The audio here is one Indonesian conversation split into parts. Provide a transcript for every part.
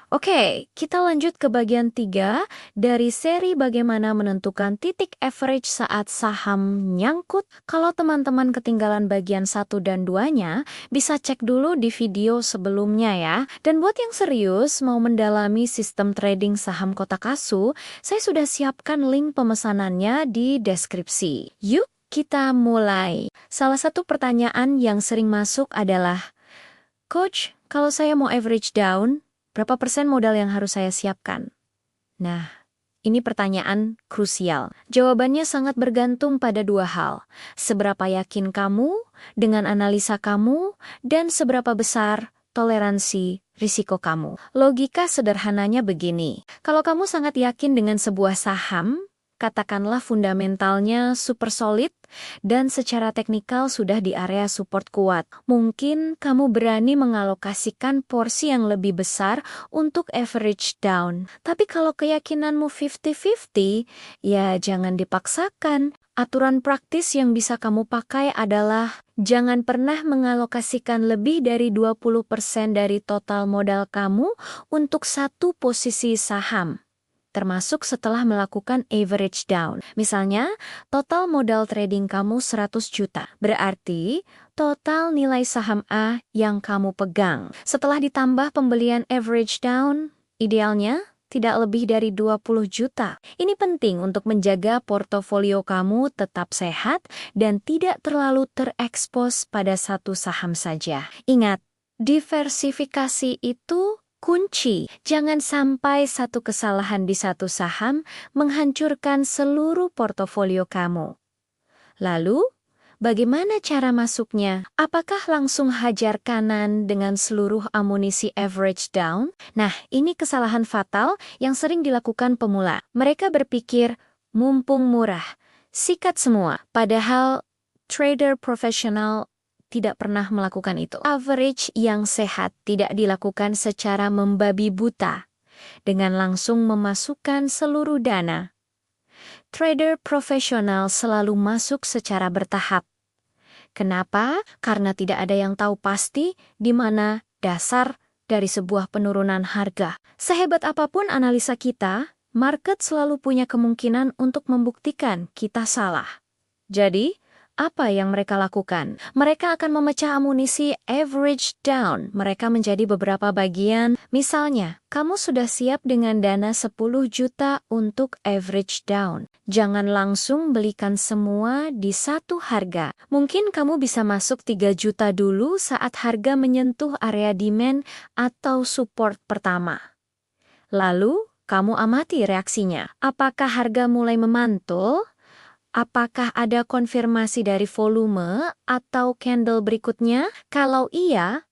Oke, kita lanjut ke bagian 3 dari seri bagaimana menentukan titik average saat saham nyangkut. Kalau teman-teman ketinggalan bagian 1 dan 2-nya, bisa cek dulu di video sebelumnya ya. Dan buat yang serius mau mendalami sistem trading saham kotak asu, saya sudah siapkan link pemesanannya di deskripsi. Yuk, kita mulai. Salah satu pertanyaan yang sering masuk adalah, Coach, kalau saya mau average down, berapa persen modal yang harus saya siapkan? Nah, ini pertanyaan krusial. Jawabannya sangat bergantung pada 2 hal. Seberapa yakin kamu dengan analisa kamu dan seberapa besar toleransi risiko kamu. Logika sederhananya begini. Kalau kamu sangat yakin dengan sebuah saham, katakanlah fundamentalnya super solid dan secara teknikal sudah di area support kuat. Mungkin kamu berani mengalokasikan porsi yang lebih besar untuk average down. Tapi kalau keyakinanmu 50-50, ya jangan dipaksakan. Aturan praktis yang bisa kamu pakai adalah jangan pernah mengalokasikan lebih dari 20% dari total modal kamu untuk satu posisi saham, termasuk setelah melakukan average down. Misalnya, total modal trading kamu 100 juta. Berarti, total nilai saham A yang kamu pegang. Setelah ditambah pembelian average down, idealnya tidak lebih dari 20 juta. Ini penting untuk menjaga portofolio kamu tetap sehat dan tidak terlalu terekspos pada satu saham saja. Ingat, diversifikasi itu kunci. Jangan sampai satu kesalahan di satu saham menghancurkan seluruh portofolio kamu. Lalu, bagaimana cara masuknya? Apakah langsung hajar kanan dengan seluruh amunisi average down? Nah, ini kesalahan fatal yang sering dilakukan pemula. Mereka berpikir, mumpung murah, sikat semua. Padahal, trader profesional tidak pernah melakukan itu. Average yang sehat tidak dilakukan secara membabi buta, dengan langsung memasukkan seluruh dana. Trader profesional selalu masuk secara bertahap. Kenapa? Karena tidak ada yang tahu pasti di mana dasar dari sebuah penurunan harga. Sehebat apapun analisa kita, market selalu punya kemungkinan untuk membuktikan kita salah. Jadi, apa yang mereka lakukan? Mereka akan memecah amunisi average down mereka menjadi beberapa bagian. Misalnya, kamu sudah siap dengan dana 10 juta untuk average down. Jangan langsung belikan semua di satu harga. Mungkin kamu bisa masuk 3 juta dulu saat harga menyentuh area demand atau support pertama. Lalu, kamu amati reaksinya. Apakah harga mulai memantul? Apakah ada konfirmasi dari volume atau candle berikutnya? Kalau iya,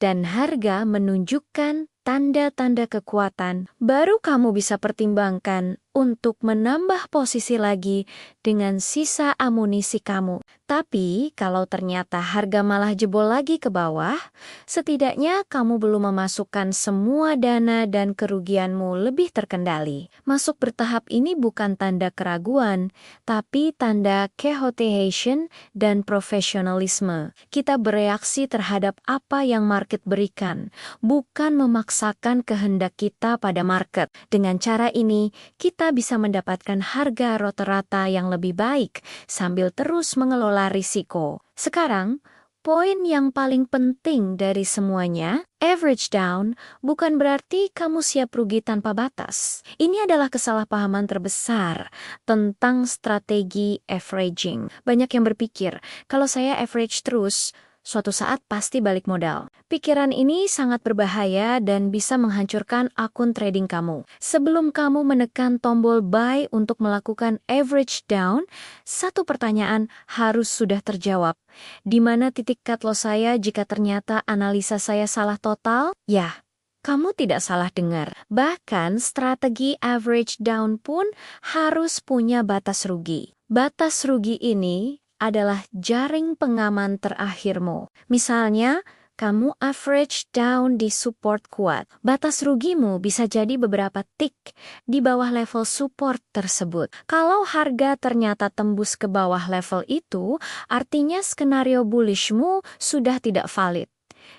dan harga menunjukkan tanda-tanda kekuatan, baru kamu bisa pertimbangkan untuk menambah posisi lagi dengan sisa amunisi kamu. Tapi, kalau ternyata harga malah jebol lagi ke bawah, setidaknya kamu belum memasukkan semua dana dan kerugianmu lebih terkendali. Masuk bertahap ini bukan tanda keraguan, tapi tanda kehati-hatian dan profesionalisme. Kita bereaksi terhadap apa yang market berikan, bukan memaksakan kehendak kita pada market. Dengan cara ini, kita bisa mendapatkan harga rata-rata yang lebih baik sambil terus mengelola risiko. Sekarang, poin yang paling penting dari semuanya, average down bukan berarti kamu siap rugi tanpa batas. Ini adalah kesalahpahaman terbesar tentang strategi averaging. Banyak yang berpikir, kalau saya average terus, suatu saat pasti balik modal. Pikiran ini sangat berbahaya dan bisa menghancurkan akun trading kamu. Sebelum kamu menekan tombol buy untuk melakukan average down, satu pertanyaan harus sudah terjawab. Di mana titik cut loss saya jika ternyata analisa saya salah total? Ya, kamu tidak salah dengar. Bahkan strategi average down pun harus punya batas rugi. Batas rugi ini adalah jaring pengaman terakhirmu. Misalnya, kamu average down di support kuat. Batas rugimu bisa jadi beberapa tick di bawah level support tersebut. Kalau harga ternyata tembus ke bawah level itu, artinya skenario bullishmu sudah tidak valid.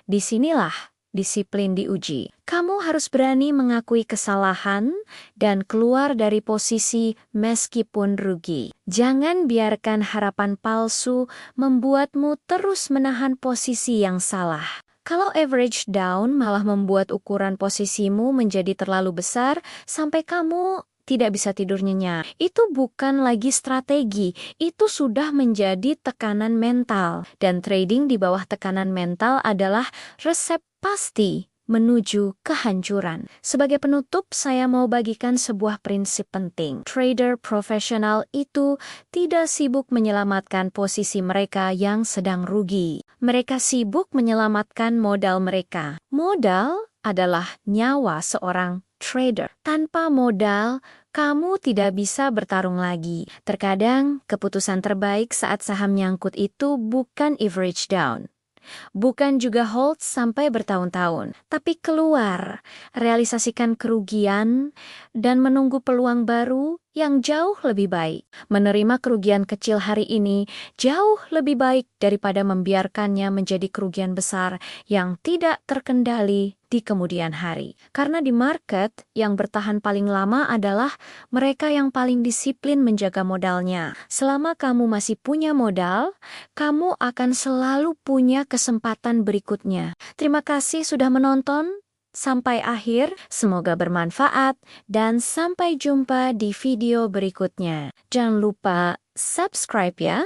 Disinilah disiplin diuji. Kamu harus berani mengakui kesalahan dan keluar dari posisi meskipun rugi. Jangan biarkan harapan palsu membuatmu terus menahan posisi yang salah. Kalau average down malah membuat ukuran posisimu menjadi terlalu besar sampai kamu tidak bisa tidur nyenyak. Itu bukan lagi strategi, itu sudah menjadi tekanan mental. Dan trading di bawah tekanan mental adalah resep pasti menuju kehancuran. Sebagai penutup, saya mau bagikan sebuah prinsip penting. Trader profesional itu tidak sibuk menyelamatkan posisi mereka yang sedang rugi. Mereka sibuk menyelamatkan modal mereka. Modal adalah nyawa seorang trader. Tanpa modal, kamu tidak bisa bertarung lagi. Terkadang, keputusan terbaik saat saham nyangkut itu bukan average down. Bukan juga hold sampai bertahun-tahun, tapi keluar, realisasikan kerugian, dan menunggu peluang baru yang jauh lebih baik. Menerima kerugian kecil hari ini jauh lebih baik daripada membiarkannya menjadi kerugian besar yang tidak terkendali di kemudian hari. Karena di market, yang bertahan paling lama adalah mereka yang paling disiplin menjaga modalnya. Selama kamu masih punya modal, kamu akan selalu punya kesempatan berikutnya. Terima kasih sudah menonton sampai akhir, semoga bermanfaat, dan sampai jumpa di video berikutnya. Jangan lupa subscribe ya.